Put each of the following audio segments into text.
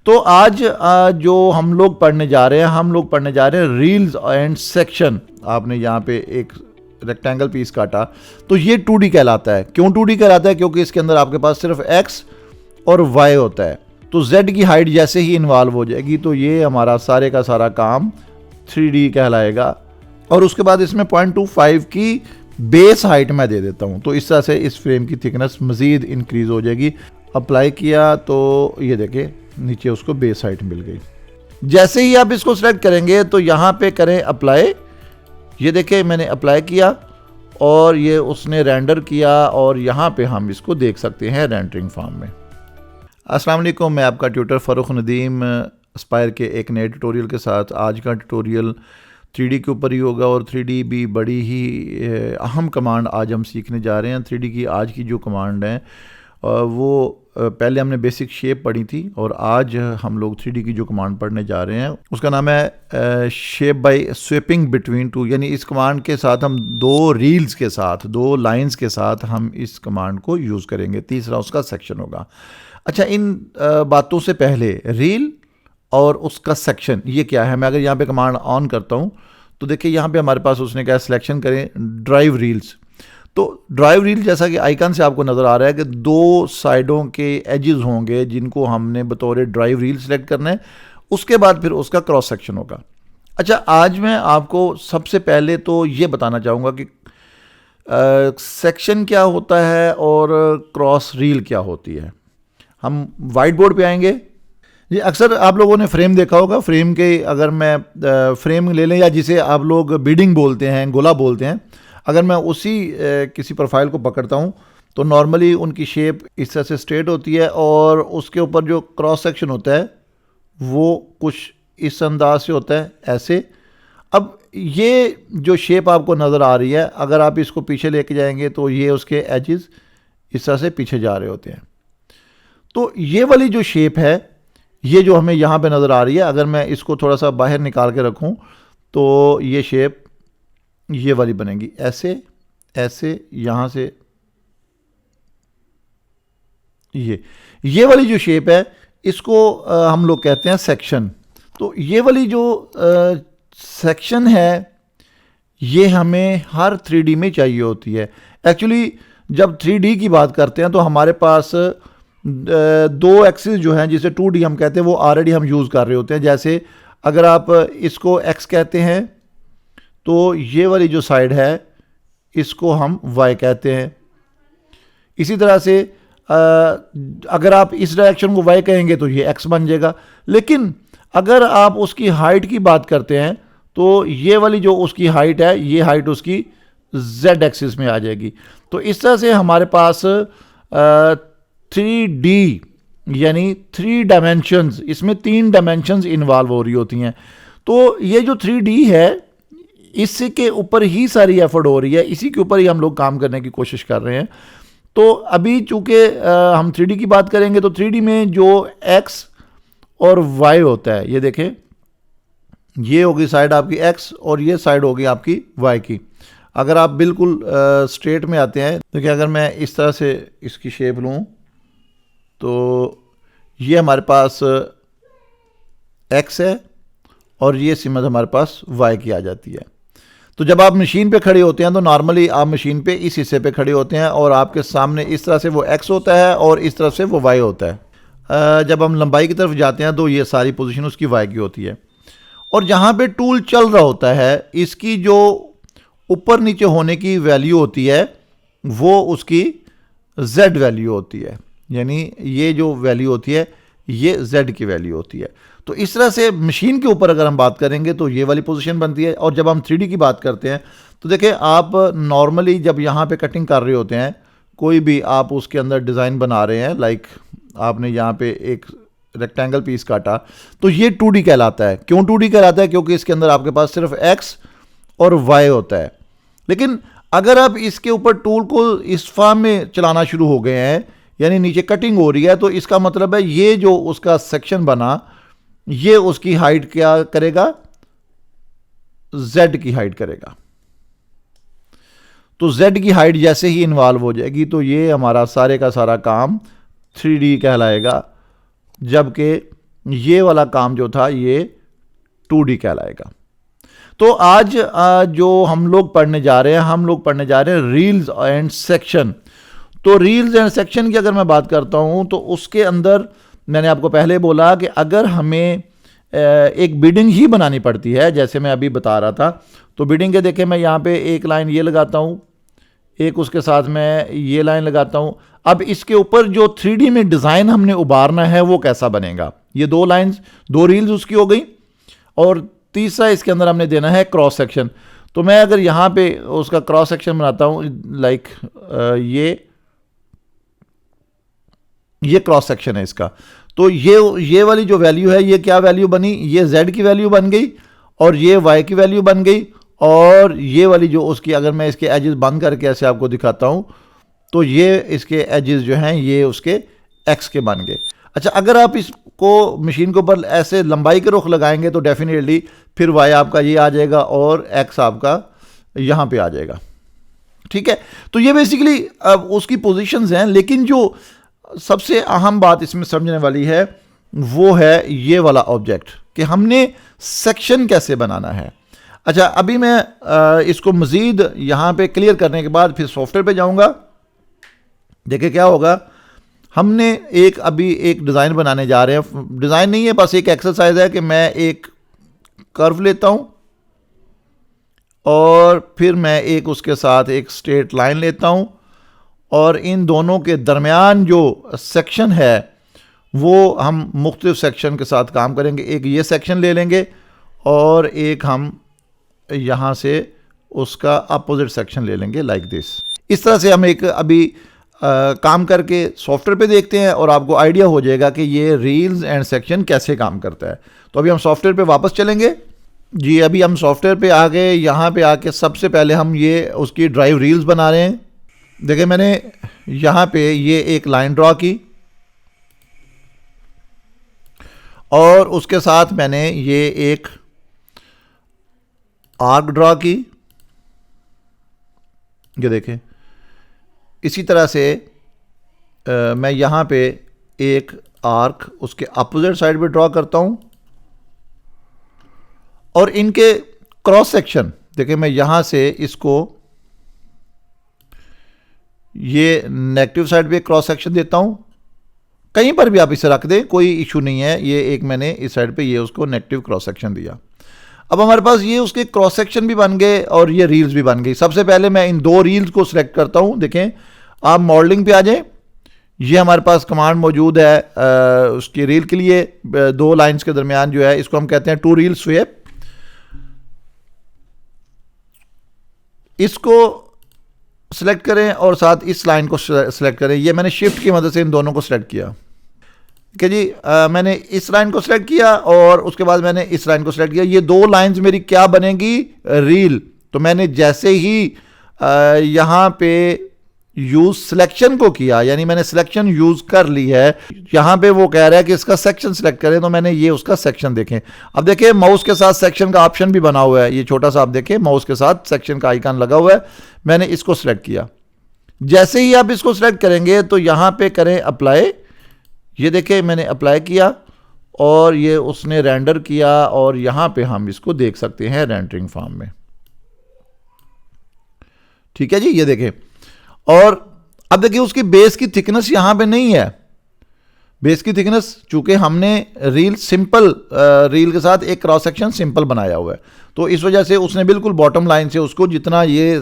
तो आज जो हम लोग पढ़ने जा रहे हैं रील्स एंड सेक्शन। आपने यहाँ पे एक रेक्टेंगल पीस काटा तो ये 2D कहलाता है। क्यों 2D कहलाता है? क्योंकि इसके अंदर आपके पास सिर्फ x और y होता है। तो z की हाइट जैसे ही इन्वॉल्व हो जाएगी तो ये हमारा सारे का सारा काम 3D कहलाएगा। और उसके बाद इसमें 0.25 की बेस हाइट मैं दे देता हूँ, तो इस तरह से इस फ्रेम की थिकनेस मज़ीद इंक्रीज़ हो जाएगी। अप्लाई किया तो ये देखिए नीचे उसको बेस हाइट मिल गई। जैसे ही आप इसको सेलेक्ट करेंगे तो यहाँ पे करें अप्लाई। ये देखिए मैंने अप्लाई किया और ये उसने रेंडर किया और यहाँ पे हम इसको देख सकते हैं रेंडरिंग फॉर्म में। अस्सलाम वालेकुम, मैं आपका ट्यूटर फ़ारूक नदीम एस्पायर के एक नए ट्यूटोरियल के साथ। आज का ट्यूटोरियल 3D के ऊपर ही होगा और 3D भी बड़ी ही अहम कमांड आज हम सीखने जा रहे हैं। 3D की आज की जो कमांड है वो पहले हमने बेसिक शेप पढ़ी थी और आज हम लोग 3D की जो कमांड पढ़ने जा रहे हैं उसका नाम है shape by swapping between two. यानी इस कमांड के साथ हम दो रील्स के साथ, दो लाइंस के साथ हम इस कमांड को यूज़ करेंगे। तीसरा उसका सेक्शन होगा। अच्छा, इन बातों से पहले रील और उसका सेक्शन ये क्या है? मैं अगर यहाँ पे कमांड ऑन करता हूँ तो देखिए यहाँ पे हमारे पास उसने क्या सिलेक्शन करें ड्राइव रील्स। तो ड्राइव रील जैसा कि आइकन से आपको नज़र आ रहा है कि दो साइडों के एजेस होंगे जिनको हमने बतौर ड्राइव रील सेलेक्ट करना है। उसके बाद फिर उसका क्रॉस सेक्शन होगा। अच्छा, आज मैं आपको सबसे पहले तो ये बताना चाहूँगा कि सेक्शन क्या होता है और क्रॉस रील क्या होती है। हम वाइट बोर्ड पे आएंगे। ये अक्सर आप लोगों ने फ्रेम देखा होगा। फ्रेम के अगर मैं फ्रेम ले लें या जिसे आप लोग बीडिंग बोलते हैं, गोला बोलते हैं, अगर मैं उसी किसी प्रोफाइल को पकड़ता हूँ तो नॉर्मली उनकी शेप इस तरह से स्ट्रेट होती है और उसके ऊपर जो क्रॉस सेक्शन होता है वो कुछ इस अंदाज से होता है, ऐसे। अब ये जो शेप आपको नज़र आ रही है, अगर आप इसको पीछे लेके जाएंगे तो ये उसके एजेस इस तरह से पीछे जा रहे होते हैं। तो ये वाली जो शेप है, ये जो हमें यहाँ पे नज़र आ रही है, अगर मैं इसको थोड़ा सा बाहर निकाल के रखूँ तो ये शेप ये वाली बनेगी, ऐसे ऐसे, यहाँ से ये वाली जो शेप है इसको हम लोग कहते हैं सेक्शन। तो ये वाली जो सेक्शन है ये हमें हर 3D में चाहिए होती है। एक्चुअली जब 3D की बात करते हैं तो हमारे पास दो एक्सिस जो हैं जिसे 2D हम कहते हैं वो ऑलरेडी हम यूज़ कर रहे होते हैं। जैसे अगर आप इसको x कहते हैं तो ये वाली जो साइड है इसको हम y कहते हैं। इसी तरह से अगर आप इस डायरेक्शन को y कहेंगे तो ये x बन जाएगा। लेकिन अगर आप उसकी हाइट की बात करते हैं तो ये वाली जो उसकी हाइट है, ये हाइट उसकी z एक्सिस में आ जाएगी। तो इस तरह से हमारे पास 3D यानी 3 डायमेंशंस, इसमें 3 डायमेंशंस इन्वॉल्व हो रही होती हैं। तो ये जो 3D है इसके ऊपर ही सारी एफर्ट हो रही है, इसी के ऊपर ही हम लोग काम करने की कोशिश कर रहे हैं। तो अभी चूंकि हम 3D की बात करेंगे तो 3D में जो x और y होता है, ये देखें, ये होगी साइड आपकी x और ये साइड होगी आपकी y की। अगर आप बिल्कुल स्ट्रेट में आते हैं, देखिए अगर मैं इस तरह से इसकी शेप लूँ तो ये हमारे पास x है और ये सिमत हमारे पास y की आ जाती है। तो जब आप मशीन पे खड़े होते हैं तो नॉर्मली आप मशीन पे इस हिस्से पे खड़े होते हैं और आपके सामने इस तरह से वो x होता है और इस तरफ से वो y होता है। जब हम लंबाई की तरफ जाते हैं तो ये सारी पोजीशन उसकी y की होती है। और जहाँ पे टूल चल रहा होता है इसकी जो ऊपर नीचे होने की वैल्यू होती है वो उसकी z वैल्यू होती है। यानी ये जो वैल्यू होती है ये z की वैल्यू होती है। तो इस तरह से मशीन के ऊपर अगर हम बात करेंगे तो ये वाली पोजीशन बनती है। और जब हम 3D की बात करते हैं तो देखिए आप नॉर्मली जब यहाँ पे कटिंग कर रहे होते हैं, कोई भी आप उसके अंदर डिज़ाइन बना रहे हैं, लाइक आपने यहाँ पे एक रेक्टेंगल पीस काटा तो ये 2D कहलाता है। क्यों 2D कहलाता है? क्योंकि इसके अंदर आपके पास सिर्फ x और y होता है। लेकिन अगर आप इसके ऊपर टूल को इस फॉर्म में चलाना शुरू हो गए हैं, यानी नीचे कटिंग हो रही है, तो इसका मतलब है ये जो उसका सेक्शन बना ये उसकी हाइट क्या करेगा? z की हाइट करेगा। तो z की हाइट जैसे ही इन्वॉल्व हो जाएगी तो ये हमारा सारे का सारा काम 3D कहलाएगा। जबकि ये वाला काम जो था ये 2D कहलाएगा। तो आज जो हम लोग पढ़ने जा रहे हैं रील्स एंड सेक्शन। तो रील्स एंड सेक्शन की अगर मैं बात करता हूं तो उसके अंदर मैंने आपको पहले बोला कि अगर हमें एक बिडिंग ही बनानी पड़ती है, जैसे मैं अभी बता रहा था, तो बिडिंग के देखें मैं यहाँ पे एक लाइन ये लगाता हूँ, एक उसके साथ मैं ये लाइन लगाता हूँ। अब इसके ऊपर जो 3D में डिज़ाइन हमने उभारना है वो कैसा बनेगा। ये 2 लाइंस 2 रील्स उसकी हो गई, और तीसरा इसके अंदर हमने देना है क्रॉस सेक्शन। तो मैं अगर यहाँ पे उसका क्रॉस सेक्शन बनाता हूँ, लाइक ये क्रॉस सेक्शन है इसका, तो ये वाली जो वैल्यू है ये क्या वैल्यू बनी, ये z की वैल्यू बन गई, और ये y की वैल्यू बन गई, और ये वाली जो उसकी, अगर मैं इसके एजेस बंद करके ऐसे आपको दिखाता हूँ तो ये इसके एजेस जो हैं ये उसके x के बन गए। अच्छा, अगर आप इसको मशीन के ऊपर ऐसे लंबाई के रुख लगाएंगे तो डेफिनेटली फिर y आपका ये आ जाएगा और x आपका यहाँ पे आ जाएगा। ठीक है, तो ये बेसिकली उसकी पोजीशंस हैं, लेकिन जो सबसे अहम बात इसमें समझने वाली है वो है ये वाला ऑब्जेक्ट कि हमने सेक्शन कैसे बनाना है। अच्छा, अभी मैं इसको मज़ीद यहाँ पे क्लियर करने के बाद फिर सॉफ्टवेयर पे जाऊँगा। देखिए क्या होगा, हमने अभी एक डिज़ाइन बनाने जा रहे हैं। डिज़ाइन नहीं है, बस एक एक्सरसाइज है कि मैं एक कर्व लेता हूँ और फिर मैं उसके साथ एक स्ट्रेट लाइन लेता हूँ, और इन दोनों के दरमियान जो सेक्शन है वो हम मुख्तलिफ सेक्शन के साथ काम करेंगे। एक ये सेक्शन ले लेंगे और एक हम यहाँ से उसका अपोजिट सेक्शन ले लेंगे, लाइक दिस। इस तरह से हम अभी काम करके सॉफ्टवेयर पे देखते हैं और आपको आइडिया हो जाएगा कि ये रील्स एंड सेक्शन कैसे काम करता है। तो अभी हम सॉफ्टवेयर पे वापस चलेंगे जी। अभी हम सॉफ्टवेयर पे आ गए। यहाँ पे आके सबसे पहले हम ये उसकी ड्राइव रील्स बना रहे हैं। देखिए मैंने यहाँ पे ये एक लाइन ड्रॉ की और उसके साथ मैंने ये एक आर्क ड्रॉ की। ये देखें, इसी तरह से मैं यहाँ पे एक आर्क उसके अपोजिट साइड पे ड्रॉ करता हूँ, और इनके क्रॉस सेक्शन देखिए मैं यहाँ से इसको ये नेगेटिव साइड पे क्रॉस सेक्शन देता हूँ। कहीं पर भी आप इसे रख दें, कोई इशू नहीं है। ये एक मैंने इस साइड पे ये उसको नेगेटिव क्रॉस सेक्शन दिया। अब हमारे पास ये उसके क्रॉस सेक्शन भी बन गए और ये रील्स भी बन गई। सबसे पहले मैं इन 2 रील्स को सिलेक्ट करता हूँ। देखें, आप मॉडलिंग पे आ जाएं। ये हमारे पास कमांड मौजूद है उसकी रील के लिए। 2 लाइंस के दरमियान जो है इसको हम कहते हैं 2 रील स्वेप। इसको सिलेक्ट करें और साथ इस लाइन को सिलेक्ट करें। ये मैंने शिफ्ट की मदद से इन दोनों को सिलेक्ट किया कि जी मैंने इस लाइन को सिलेक्ट किया और उसके बाद मैंने इस लाइन को सिलेक्ट किया। ये 2 लाइंस मेरी क्या बनेगी, रील। तो मैंने जैसे ही यहाँ पे यूज सिलेक्शन को किया, यानी मैंने सिलेक्शन यूज कर ली है। यहाँ पे वो कह रहा है कि इसका सेक्शन सिलेक्ट करें, तो मैंने ये उसका सेक्शन देखें। अब देखिए माउस के साथ सेक्शन का ऑप्शन भी बना हुआ है। ये छोटा सा आप देखें, माउस के साथ सेक्शन का आइकन लगा हुआ है। मैंने इसको सिलेक्ट किया। जैसे ही आप इसको सिलेक्ट करेंगे तो यहाँ पे करें अप्लाई। ये देखें मैंने अप्लाई किया और ये उसने रेंडर किया, और यहाँ पे हम इसको देख सकते हैं रेंडरिंग फॉर्म में। ठीक है जी, ये देखें। और अब देखिए उसकी बेस की थिकनेस यहां पे नहीं है। बेस की थिकनेस चूंकि हमने रील सिंपल रील के साथ एक क्रॉस सेक्शन सिंपल बनाया हुआ है, तो इस वजह से उसने बिल्कुल बॉटम लाइन से उसको जितना ये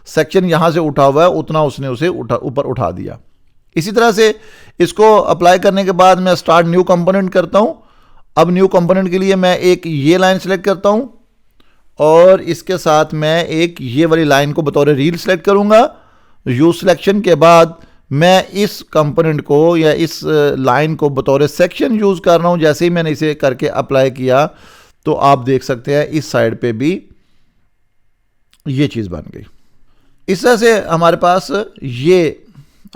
सेक्शन यहां से उठा हुआ है उतना उसने उसे ऊपर उठा दिया। इसी तरह से इसको अप्लाई करने के बाद मैं स्टार्ट न्यू कंपोनेंट करता हूं। अब न्यू कंपोनेंट के लिए मैं एक ये लाइन सेलेक्ट करता हूं और इसके साथ मैं एक ये वाली लाइन को बतौर रील सेलेक्ट करूंगा। यूज सिलेक्शन के बाद मैं इस कंपोनेंट को या इस लाइन को बतौर सेक्शन यूज कर रहा हूं। जैसे ही मैंने इसे करके अप्लाई किया तो आप देख सकते हैं इस साइड पे भी ये चीज बन गई। इस तरह से हमारे पास ये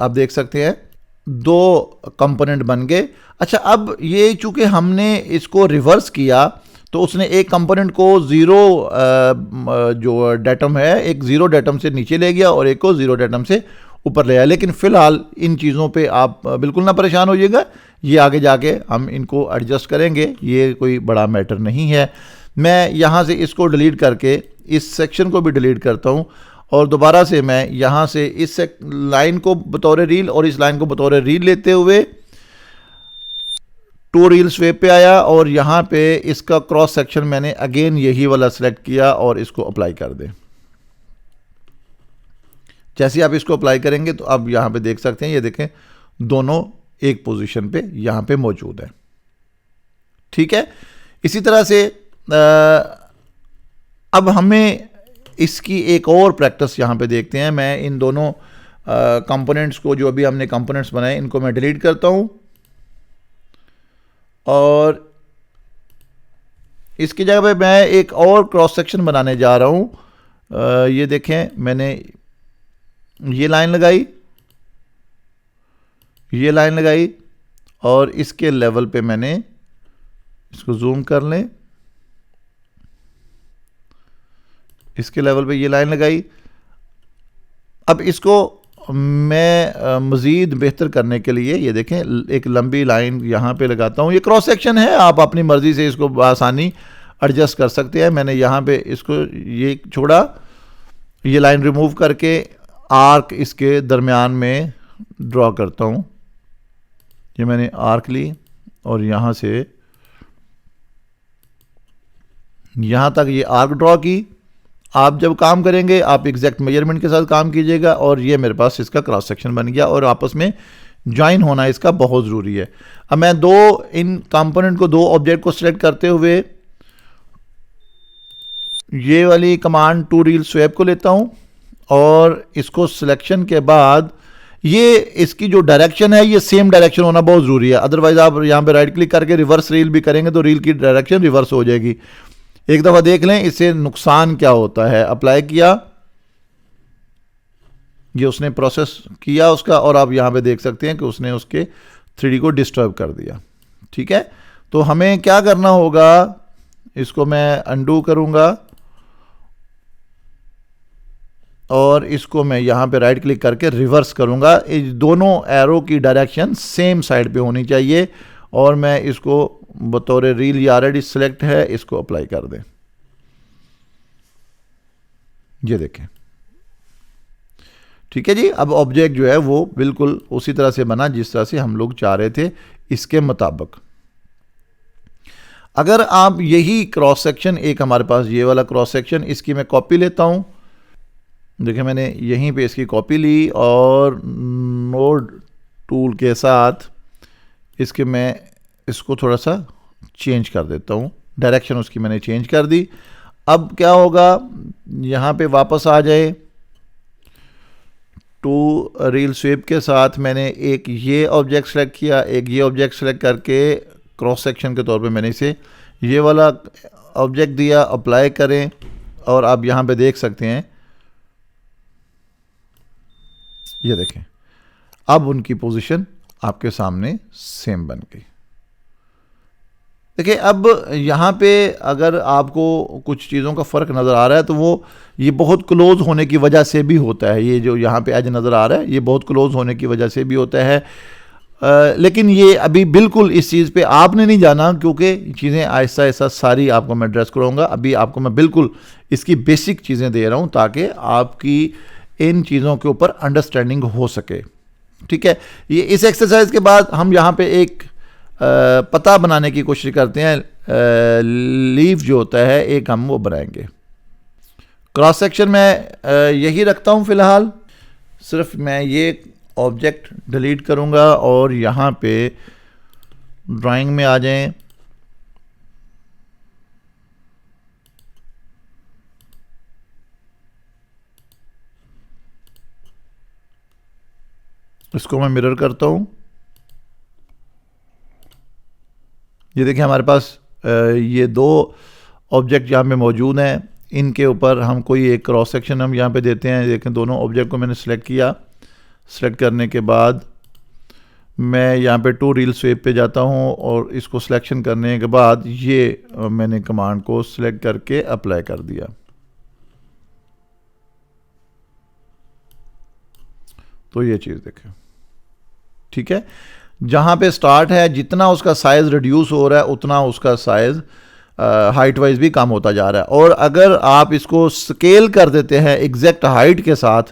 आप देख सकते हैं 2 कंपोनेंट बन गए। अच्छा, अब ये चूंकि हमने इसको रिवर्स किया तो उसने एक कंपोनेंट को 0 जो डेटम है, एक 0 डेटम से नीचे ले गया और एक को 0 डेटम से ऊपर ले आया। लेकिन फिलहाल इन चीज़ों पे आप बिल्कुल ना परेशान होइएगा, ये आगे जाके हम इनको एडजस्ट करेंगे, ये कोई बड़ा मैटर नहीं है। मैं यहाँ से इसको डिलीट करके इस सेक्शन को भी डिलीट करता हूँ और दोबारा से मैं यहाँ से इस लाइन को बतौर रील और इस लाइन को बतौर रील लेते हुए टू रील स्वेप पे आया और यहाँ पे इसका क्रॉस सेक्शन मैंने अगेन यही वाला सेलेक्ट किया और इसको अप्लाई कर दें। जैसे आप इसको अप्लाई करेंगे तो अब यहाँ पे देख सकते हैं, ये देखें दोनों एक पोजीशन पे यहाँ पे मौजूद है। ठीक है, इसी तरह से अब हमें इसकी एक और प्रैक्टिस यहाँ पे देखते हैं। मैं इन दोनों कंपोनेंट्स को, जो अभी हमने कंपोनेंट्स बनाए, इनको मैं डिलीट करता हूँ और इसकी जगह पे मैं एक और क्रॉस सेक्शन बनाने जा रहा हूँ। ये देखें, मैंने ये लाइन लगाई, ये लाइन लगाई और इसके लेवल पे मैंने इसको जूम कर लें, इसके लेवल पे ये लाइन लगाई। अब इसको मैं मज़ीद बेहतर करने के लिए ये देखें एक लंबी लाइन यहाँ पे लगाता हूँ। ये क्रॉस सेक्शन है, आप अपनी मर्ज़ी से इसको आसानी एडजस्ट कर सकते हैं। मैंने यहाँ पे इसको ये छोड़ा, ये लाइन रिमूव करके आर्क इसके दरमियान में ड्रॉ करता हूँ। ये मैंने आर्क ली और यहाँ से यहाँ तक ये आर्क ड्रॉ की। आप जब काम करेंगे आप एग्जैक्ट मेजरमेंट के साथ काम कीजिएगा और ये मेरे पास इसका क्रॉस सेक्शन बन गया और आपस में ज्वाइन होना इसका बहुत ज़रूरी है। अब मैं इन कंपोनेंट को, दो ऑब्जेक्ट को सिलेक्ट करते हुए ये वाली कमांड टू रील स्वैप को लेता हूँ और इसको सिलेक्शन के बाद ये इसकी जो डायरेक्शन है ये सेम डायरेक्शन होना बहुत ज़रूरी है। अदरवाइज आप यहाँ पे राइट क्लिक करके रिवर्स रील भी करेंगे तो रील की डायरेक्शन रिवर्स हो जाएगी। एक दफ़ा देख लें इससे नुकसान क्या होता है। अप्लाई किया, ये उसने प्रोसेस किया उसका और आप यहाँ पे देख सकते हैं कि उसने उसके 3D को डिस्टर्ब कर दिया। ठीक है, तो हमें क्या करना होगा, इसको मैं अनडू करूँगा और इसको मैं यहाँ पे राइट क्लिक करके रिवर्स करूँगा। इस दोनों एरो की डायरेक्शन सेम साइड पे होनी चाहिए और मैं इसको बतौर रील, ये ऑलरेडी सिलेक्ट है, इसको अप्लाई कर दें। ये देखें, ठीक है जी। अब ऑब्जेक्ट जो है वो बिल्कुल उसी तरह से बना जिस तरह से हम लोग चाह रहे थे इसके मुताबिक। अगर आप यही क्रॉस सेक्शन, एक हमारे पास ये वाला क्रॉस सेक्शन, इसकी मैं कॉपी लेता हूं। देखिए मैंने यहीं पे इसकी कॉपी ली और नोड टूल के साथ इसके मैं इसको थोड़ा सा चेंज कर देता हूँ, डायरेक्शन उसकी मैंने चेंज कर दी। अब क्या होगा, यहाँ पे वापस आ जाए, टू रील स्वेप के साथ मैंने एक ये ऑब्जेक्ट सेलेक्ट किया, एक ये ऑब्जेक्ट सेलेक्ट करके क्रॉस सेक्शन के तौर पे मैंने इसे ये वाला ऑब्जेक्ट दिया। अप्लाई करें और आप यहाँ पे देख सकते हैं, ये देखें अब उनकी पोजीशन आपके सामने सेम बन गई। देखिए अब यहाँ पे अगर आपको कुछ चीज़ों का फ़र्क नज़र आ रहा है तो वो ये बहुत क्लोज होने की वजह से भी होता है। ये जो यहाँ पे एज नज़र आ रहा है ये बहुत क्लोज होने की वजह से भी होता है। लेकिन ये अभी बिल्कुल इस चीज़ पे आपने नहीं जाना, क्योंकि चीज़ें आहिस्ता आहिस्ता सारी आपको मैं एड्रेस कराऊंगा। अभी आपको मैं बिल्कुल इसकी बेसिक चीज़ें दे रहा हूँ ताकि आपकी इन चीज़ों के ऊपर अंडरस्टैंडिंग हो सके। ठीक है, ये इस एक्सरसाइज के बाद हम यहाँ पे एक पता बनाने की कोशिश करते हैं। लीफ जो होता है एक हम वो बनाएंगे। क्रॉस सेक्शन में यही रखता हूँ फ़िलहाल। सिर्फ मैं ये ऑब्जेक्ट डिलीट करूँगा और यहाँ पे ड्राइंग में आ जाएं। इसको मैं मिरर करता हूँ। ये देखिए हमारे पास ये दो ऑब्जेक्ट यहाँ पे मौजूद हैं। इनके ऊपर हम कोई एक क्रॉस सेक्शन हम यहाँ पे देते हैं। देखें दोनों ऑब्जेक्ट को मैंने सेलेक्ट किया। सेलेक्ट करने के बाद मैं यहाँ पे टू रील स्वेप पे जाता हूँ और इसको सिलेक्शन करने के बाद ये मैंने कमांड को सिलेक्ट करके अप्लाई कर दिया। तो ये चीज़ देखें, ठीक है। जहाँ पे स्टार्ट है, जितना उसका साइज़ रिड्यूस हो रहा है उतना उसका साइज़ हाइट वाइज भी कम होता जा रहा है। और अगर आप इसको स्केल कर देते हैं एग्जैक्ट हाइट के साथ,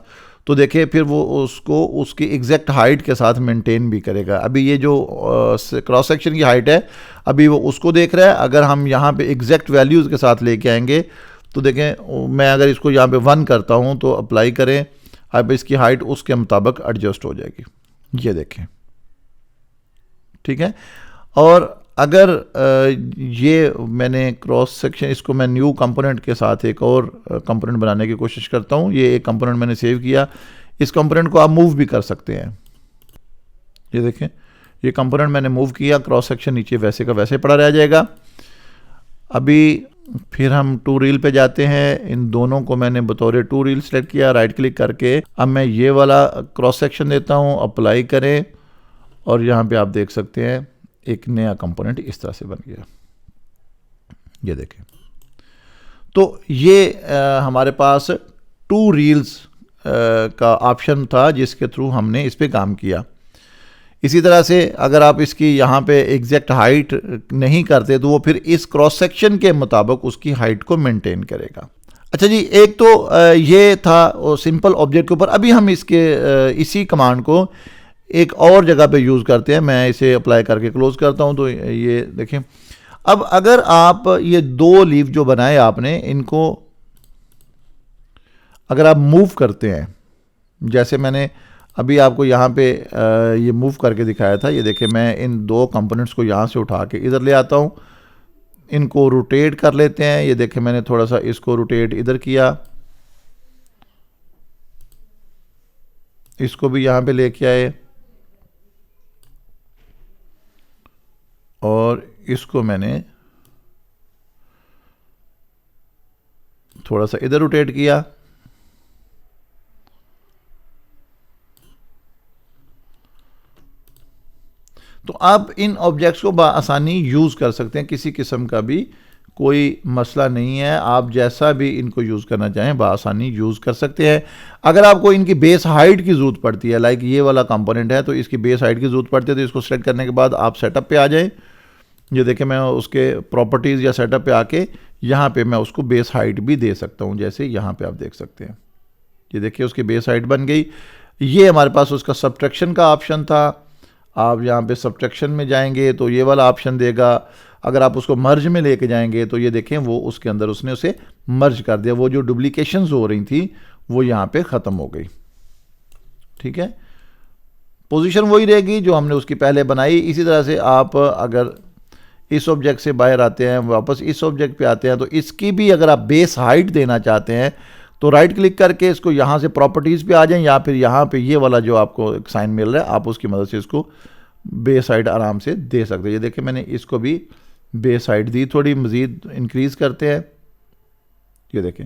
तो देखिए फिर वो उसको उसकी एग्जैक्ट हाइट के साथ मेंटेन भी करेगा। अभी ये जो क्रॉस सेक्शन की हाइट है, अभी वो उसको देख रहा है। अगर हम यहाँ पे एग्जैक्ट वैल्यूज़ के साथ लेके आएंगे तो देखें, मैं अगर इसको यहाँ पे 1 करता हूँ तो अप्लाई करें, अब इसकी हाइट उसके मुताबिक एडजस्ट हो जाएगी। ये देखें, ठीक है। और अगर ये मैंने क्रॉस सेक्शन, इसको मैं न्यू कंपोनेंट के साथ एक और कंपोनेंट बनाने की कोशिश करता हूँ। ये एक कंपोनेंट मैंने सेव किया, इस कंपोनेंट को आप मूव भी कर सकते हैं। ये देखें, ये कंपोनेंट मैंने मूव किया, क्रॉस सेक्शन नीचे वैसे का वैसे पड़ा रह जाएगा। अभी फिर हम टू रील पे जाते हैं, इन दोनों को मैंने बतौर टू रील सेलेक्ट किया, राइट क्लिक करके अब मैं ये वाला क्रॉस सेक्शन देता हूँ, अप्लाई करें, और यहाँ पे आप देख सकते हैं एक नया कंपोनेंट इस तरह से बन गया। ये देखें, तो ये हमारे पास टू रील्स का ऑप्शन था जिसके थ्रू हमने इस पे काम किया। इसी तरह से अगर आप इसकी यहाँ पे एग्जैक्ट हाइट नहीं करते तो वो फिर इस क्रॉस सेक्शन के मुताबिक उसकी हाइट को मेंटेन करेगा। अच्छा जी, एक तो ये था सिंपल ऑब्जेक्ट के ऊपर। अभी हम इसी कमांड को एक और जगह पे यूज़ करते हैं। मैं इसे अप्लाई करके क्लोज करता हूँ। तो ये देखें, अब अगर आप ये 2 लीफ जो बनाए आपने, इनको अगर आप मूव करते हैं, जैसे मैंने अभी आपको यहाँ पे ये मूव करके दिखाया था, ये देखें, मैं इन 2 कंपोनेंट्स को यहाँ से उठा के इधर ले आता हूँ, इनको रोटेट कर लेते हैं। ये देखें, मैंने थोड़ा सा इसको रोटेट इधर किया, इसको भी यहाँ पे लेके आए, और इसको मैंने थोड़ा सा इधर रोटेट किया। तो आप इन ऑब्जेक्ट्स को आसानी यूज़ कर सकते हैं, किसी किस्म का भी कोई मसला नहीं है। आप जैसा भी इनको यूज़ करना चाहें बआसानी यूज़ कर सकते हैं। अगर आपको इनकी बेस हाइट की ज़रूरत पड़ती है, लाइक ये वाला कंपोनेंट है तो इसकी बेस हाइट की ज़रूरत पड़ती है, तो इसको सेलेक्ट करने के बाद आप सेटअप पे आ जाए। ये देखें, मैं उसके प्रॉपर्टीज़ या सेटअप पे आके यहाँ पे मैं उसको बेस हाइट भी दे सकता हूँ, जैसे यहाँ पे आप देख सकते हैं। ये देखिए, उसकी बेस हाइट बन गई। ये हमारे पास उसका सब्ट्रैक्शन का ऑप्शन था। आप यहाँ पे सब्ट्रैक्शन में जाएंगे तो ये वाला ऑप्शन देगा। अगर आप उसको मर्ज में लेके जाएंगे तो ये देखें, वो उसके अंदर उसने उसे मर्ज कर दिया। वो जो डुप्लीकेशंस हो रही थी वो यहाँ पे ख़त्म हो गई। ठीक है, पोजीशन वही रहेगी जो हमने उसकी पहले बनाई। इसी तरह से आप अगर इस ऑब्जेक्ट से बाहर आते हैं, वापस इस ऑब्जेक्ट पे आते हैं, तो इसकी भी अगर आप बेस हाइट देना चाहते हैं तो राइट क्लिक करके इसको यहाँ से प्रॉपर्टीज़ पे आ जाएं, या फिर यहाँ पे ये वाला जो आपको एक साइन मिल रहा है, आप उसकी मदद से इसको बेस हाइट आराम से दे सकते हैं। ये देखिए, मैंने इसको भी बेस हाइट दी, थोड़ी मज़ीद इंक्रीज़ करते हैं। ये देखें,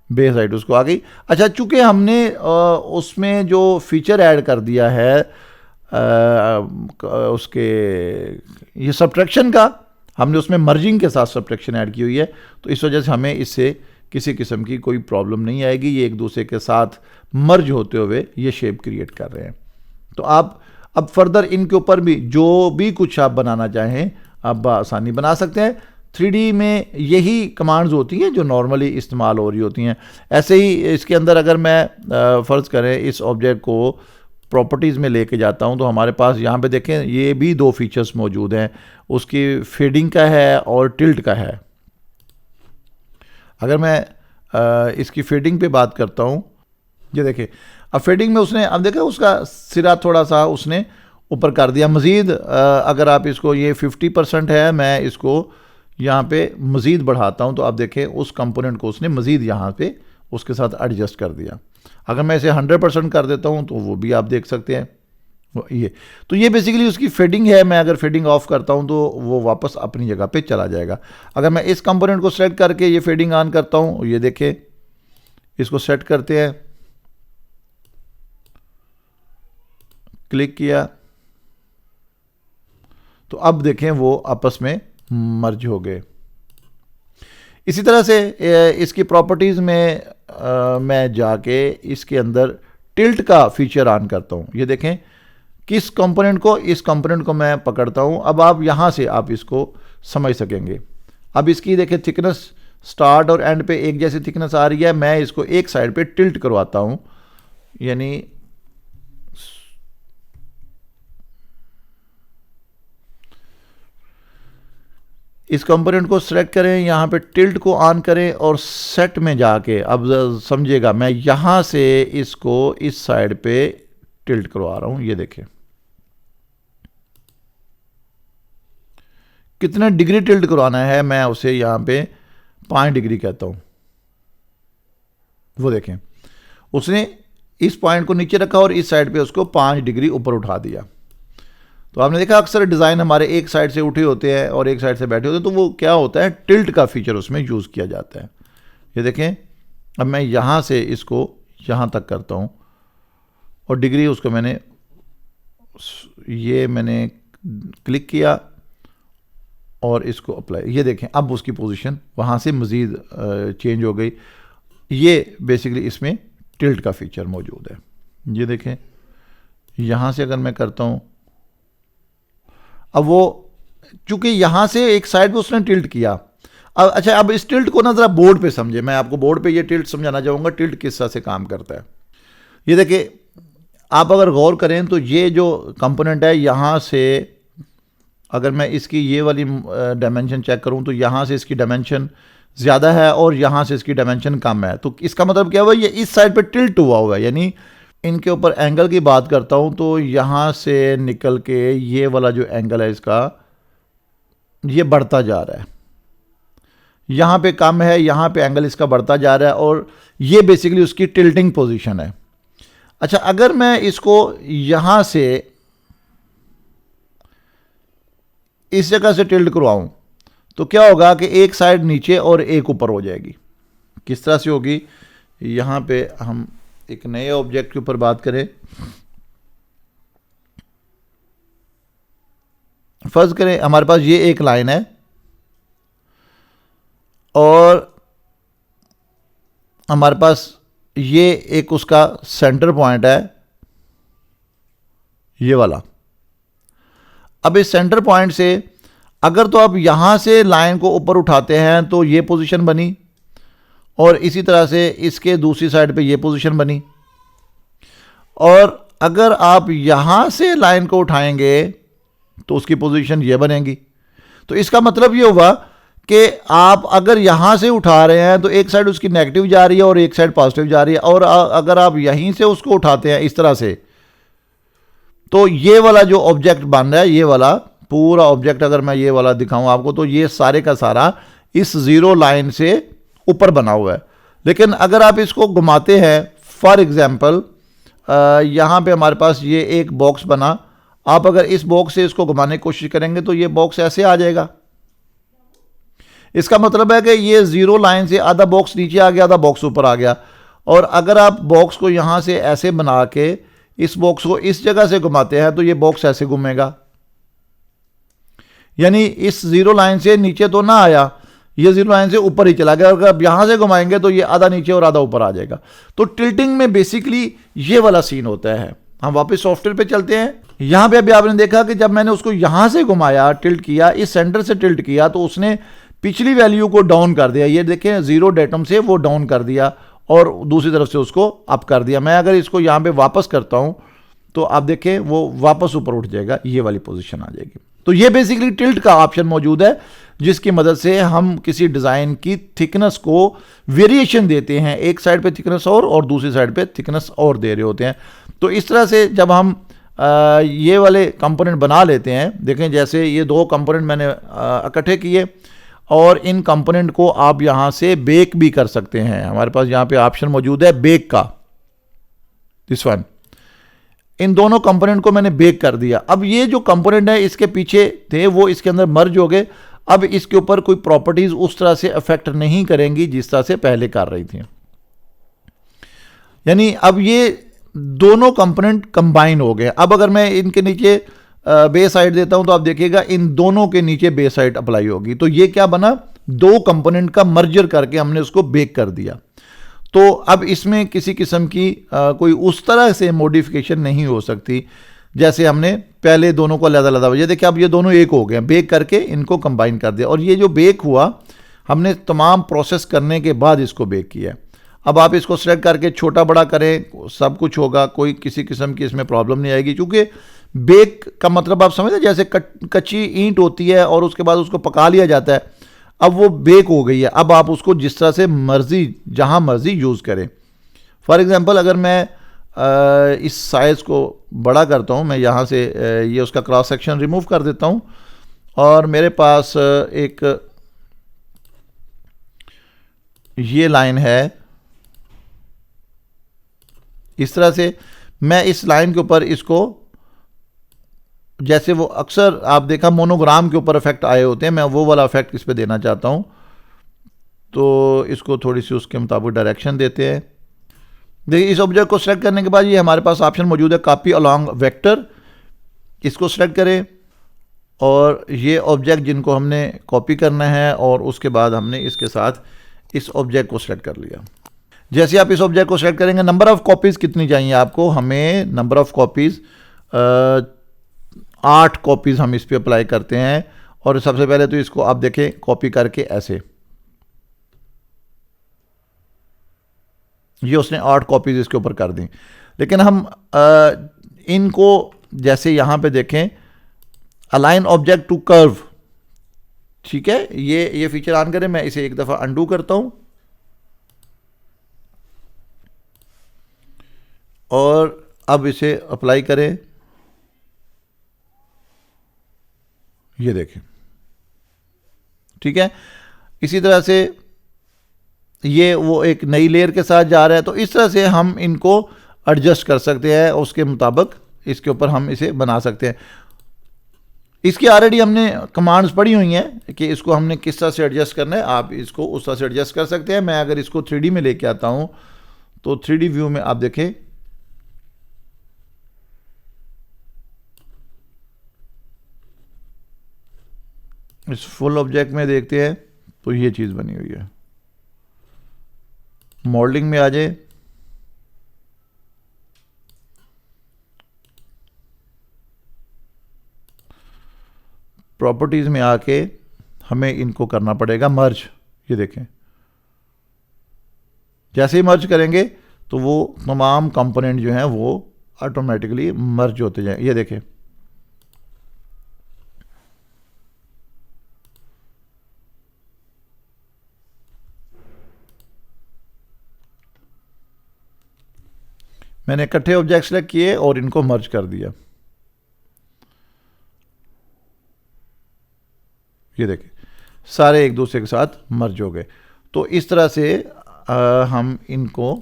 बेस हाइट उसको आ गई। अच्छा, चूँकि हमने उसमें जो फीचर ऐड कर दिया है उसके ये सब्ट्रैक्शन का, हमने उसमें मर्जिंग के साथ सब्ट्रैक्शन ऐड की हुई है, तो इस वजह से हमें इससे किसी किस्म की कोई प्रॉब्लम नहीं आएगी। ये एक दूसरे के साथ मर्ज होते हुए ये शेप क्रिएट कर रहे हैं। तो आप अब फर्दर इनके ऊपर भी जो भी कुछ आप बनाना चाहें आप आसानी बना सकते हैं। 3D में यही कमांड्स होती हैं जो नॉर्मली इस्तेमाल हो रही होती हैं। ऐसे ही इसके अंदर अगर मैं फ़र्ज़ करें इस ऑब्जेक्ट को प्रॉपर्टीज़ में लेके जाता हूं, तो हमारे पास यहाँ पे देखें ये भी 2 फीचर्स मौजूद हैं, उसकी फेडिंग का है और टिल्ट का है। अगर मैं इसकी फेडिंग पे बात करता हूँ, ये देखें, अब फेडिंग में उसने, अब देखें उसका सिरा थोड़ा सा उसने ऊपर कर दिया। मज़ीद अगर आप इसको, ये 50% है, मैं इसको यहाँ पे मज़ीद बढ़ाता हूँ तो आप देखें उस कंपोनेंट को उसने मज़ीद यहाँ पे उसके साथ एडजस्ट कर दिया। अगर मैं इसे 100% कर देता हूँ तो वो भी आप देख सकते हैं। ये तो ये बेसिकली उसकी फेडिंग है। मैं अगर फेडिंग ऑफ करता हूँ तो वो वापस अपनी जगह पे चला जाएगा। अगर मैं इस कंपोनेंट को सेलेक्ट करके ये फेडिंग ऑन करता हूँ, ये देखें, इसको सेट करते हैं, क्लिक किया तो अब देखें वो आपस में मर्ज हो गए। इसी तरह से इसकी प्रॉपर्टीज़ में मैं जाके इसके अंदर टिल्ट का फीचर ऑन करता हूँ। ये देखें किस कंपोनेंट को, इस कंपोनेंट को मैं पकड़ता हूं। अब आप यहां से आप इसको समझ सकेंगे। अब इसकी देखिए थिकनेस स्टार्ट और एंड पे एक जैसी थिकनेस आ रही है। मैं इसको एक साइड पे टिल्ट करवाता हूं, यानी इस कंपोनेंट को सिलेक्ट करें, यहां पे टिल्ट को ऑन करें और सेट में जाके अब समझिएगा मैं यहां से इसको इस साइड पे टिल्ट करवा रहा हूं। ये देखें कितने डिग्री टिल्ट करवाना है, मैं उसे यहां पे 5 डिग्री कहता हूं। वो देखें उसने इस पॉइंट को नीचे रखा और इस साइड पे उसको 5 डिग्री ऊपर उठा दिया। तो आपने देखा अक्सर डिज़ाइन हमारे एक साइड से उठे होते हैं और एक साइड से बैठे होते हैं, तो वो क्या होता है, टिल्ट का फीचर उसमें यूज़ किया जाता है। ये देखें अब मैं यहाँ से इसको यहाँ तक करता हूँ और डिग्री उसको मैंने क्लिक किया और इसको अप्लाई। ये देखें अब उसकी पोजीशन वहाँ से मज़ीद चेंज हो गई। ये बेसिकली इसमें टिल्ट का फीचर मौजूद है। ये देखें यहाँ से अगर मैं करता हूँ, अब वो चूंकि यहां से एक साइड पे उसने टिल्ट किया। अब अच्छा, अब इस टिल्ट को ना जरा बोर्ड पे समझे। मैं आपको बोर्ड पे ये टिल्ट समझाना चाहूंगा, टिल्ट किस तरह से काम करता है। ये देखिए आप अगर गौर करें तो ये जो कंपोनेंट है यहां से अगर मैं इसकी ये वाली डायमेंशन चेक करूं तो यहां से इसकी डायमेंशन ज़्यादा है और यहां से इसकी डायमेंशन कम है। तो इसका मतलब क्या हुआ, ये इस साइड पे टिल्ट हुआ है। यानी इनके ऊपर एंगल की बात करता हूं तो यहां से निकल के ये वाला जो एंगल है इसका ये बढ़ता जा रहा है। यहां पे कम है, यहां पे एंगल इसका बढ़ता जा रहा है और ये बेसिकली उसकी टिल्टिंग पोजीशन है। अच्छा, अगर मैं इसको यहां से इस जगह से टिल्ट करवाऊं तो क्या होगा कि एक साइड नीचे और एक ऊपर हो जाएगी। किस तरह से होगी, यहां पे हम एक नए ऑब्जेक्ट के ऊपर बात करें। फर्ज करें हमारे पास ये एक लाइन है और हमारे पास ये एक उसका सेंटर पॉइंट है, ये वाला। अब इस सेंटर पॉइंट से अगर तो आप यहां से लाइन को ऊपर उठाते हैं तो ये पोजीशन बनी और इसी तरह से इसके दूसरी साइड पे ये पोजीशन बनी। और अगर आप यहां से लाइन को उठाएंगे तो उसकी पोजीशन ये बनेगी। तो इसका मतलब ये हुआ कि आप अगर यहां से उठा रहे हैं तो एक साइड उसकी नेगेटिव जा रही है और एक साइड पॉजिटिव जा रही है। और अगर आप यहीं से उसको उठाते हैं इस तरह से तो ये वाला जो ऑब्जेक्ट बन रहा है, ये वाला पूरा ऑब्जेक्ट अगर मैं ये वाला दिखाऊं आपको तो ये सारे का सारा इस जीरो लाइन से ऊपर बना हुआ है। लेकिन अगर आप इसको घुमाते हैं, फॉर एग्जाम्पल यहाँ पे हमारे पास ये एक बॉक्स बना, आप अगर इस बॉक्स से इसको घुमाने की कोशिश करेंगे तो ये बॉक्स ऐसे आ जाएगा। इसका मतलब है कि ये जीरो लाइन से आधा बॉक्स नीचे आ गया, आधा बॉक्स ऊपर आ गया। और अगर आप बॉक्स को यहाँ से ऐसे बना के इस बॉक्स को इस जगह से घुमाते हैं तो ये बॉक्स ऐसे घूमेगा। यानी इस जीरो लाइन से नीचे तो ना आया, ये जीरो लाइन से ऊपर ही चला गया। अगर आप यहां से घुमाएंगे तो ये आधा नीचे और आधा ऊपर आ जाएगा। तो टिल्टिंग में बेसिकली ये वाला सीन होता है। हम वापस सॉफ्टवेयर पे चलते हैं। यहां पे अभी आपने देखा कि जब मैंने उसको यहां से घुमाया, टिल्ट किया, इस सेंटर से टिल्ट किया तो उसने पिछली वैल्यू को डाउन कर दिया। ये देखें जीरो डेटम से वो डाउन कर दिया और दूसरी तरफ से उसको अप कर दिया। मैं अगर इसको यहां पे वापस करता हूं तो आप देखें वो वापस ऊपर उठ जाएगा, ये वाली पोजीशन आ जाएगी। तो ये बेसिकली टिल्ट का ऑप्शन मौजूद है जिसकी मदद से हम किसी डिज़ाइन की थिकनेस को वेरिएशन देते हैं। एक साइड पे थिकनेस और दूसरी साइड पे थिकनेस और दे रहे होते हैं। तो इस तरह से जब हम ये वाले कंपोनेंट बना लेते हैं, देखें जैसे ये दो कंपोनेंट मैंने इकट्ठे किए और इन कंपोनेंट को आप यहाँ से बेक भी कर सकते हैं। हमारे पास यहाँ पे ऑप्शन मौजूद है बेक का, दिस वन। इन दोनों कंपोनेंट को मैंने बेक कर दिया। अब ये जो कंपोनेंट है इसके पीछे थे वो इसके अंदर मर्ज हो गए। अब इसके ऊपर कोई प्रॉपर्टीज उस तरह से अफेक्ट नहीं करेंगी जिस तरह से पहले कर रही थी। यानी अब ये दोनों कंपोनेंट कंबाइन हो गए। अब अगर मैं इनके नीचे बेस साइड देता हूं तो आप देखिएगा इन दोनों के नीचे बेस साइड अप्लाई होगी। तो ये क्या बना, दो कंपोनेंट का मर्जर करके हमने उसको बेक कर दिया। तो अब इसमें किसी किस्म की कोई उस तरह से मॉडिफिकेशन नहीं हो सकती। जैसे हमने पहले दोनों को अलग-अलग, ये देखिए अब ये दोनों एक हो गए, बेक करके इनको कंबाइन कर दिया, और ये जो बेक हुआ हमने तमाम प्रोसेस करने के बाद इसको बेक किया। अब आप इसको सेलेक्ट करके छोटा बड़ा करें, सब कुछ होगा, कोई किसी किस्म की इसमें प्रॉब्लम नहीं आएगी, क्योंकि बेक का मतलब आप समझते हैं जैसे कच्ची ईंट होती है और उसके बाद उसको पका लिया जाता है, अब वो बेक हो गई है। अब आप उसको जिस तरह से मर्जी जहां मर्जी यूज़ करें। फॉर एग्जांपल अगर मैं इस साइज़ को बड़ा करता हूं, मैं यहां से ये उसका क्रॉस सेक्शन रिमूव कर देता हूं, और मेरे पास एक ये लाइन है, इस तरह से मैं इस लाइन के ऊपर इसको, जैसे वो अक्सर आप देखा मोनोग्राम के ऊपर इफेक्ट आए होते हैं, मैं वो वाला इफेक्ट इस पे देना चाहता हूं, तो इसको थोड़ी सी उसके मुताबिक डायरेक्शन देते हैं। देखिए इस ऑब्जेक्ट को सेलेक्ट करने के बाद ये हमारे पास ऑप्शन मौजूद है कॉपी अलोंग वेक्टर, इसको सेलेक्ट करें, और ये ऑब्जेक्ट जिनको हमने कॉपी करना है, और उसके बाद हमने इसके साथ इस ऑब्जेक्ट को सेलेक्ट कर लिया। जैसे आप इस ऑब्जेक्ट को सेलेक्ट करेंगे, नंबर ऑफ कॉपीज़ कितनी चाहिए आपको, हमें नंबर ऑफ कॉपीज़ 8 कॉपीज़ हम इस पर अप्लाई करते हैं। और सबसे पहले तो इसको आप देखें कॉपी करके ऐसे, ये उसने 8 कॉपीज़ इसके ऊपर कर दी। लेकिन हम इनको जैसे यहाँ पे देखें, अलाइन ऑब्जेक्ट टू कर्व, ठीक है, ये फीचर ऑन करें, मैं इसे एक दफ़ा अंडू करता हूँ, और अब इसे अप्लाई करें, ये देखें, ठीक है। इसी तरह से ये वो एक नई लेयर के साथ जा रहा है, तो इस तरह से हम इनको एडजस्ट कर सकते हैं, उसके मुताबिक इसके ऊपर हम इसे बना सकते हैं। इसकी ऑलरेडी हमने कमांड्स पढ़ी हुई हैं कि इसको हमने किस तरह से एडजस्ट करना है, आप इसको उस तरह से एडजस्ट कर सकते हैं। मैं अगर इसको 3D में लेके आता हूं, तो 3D व्यू में आप देखें, इस फुल ऑब्जेक्ट में देखते हैं तो ये चीज़ बनी हुई है। मॉडलिंग में आ जाए, प्रॉपर्टीज में आके हमें इनको करना पड़ेगा मर्ज। ये देखें, जैसे ही मर्ज करेंगे तो वो तमाम कंपोनेंट जो हैं वो ऑटोमेटिकली मर्ज होते जाए। ये देखें, मैंने इकट्ठे ऑब्जेक्ट सेलेक्ट किए और इनको मर्ज कर दिया। ये देखें, सारे एक दूसरे के साथ मर्ज हो गए। तो इस तरह से हम इनको,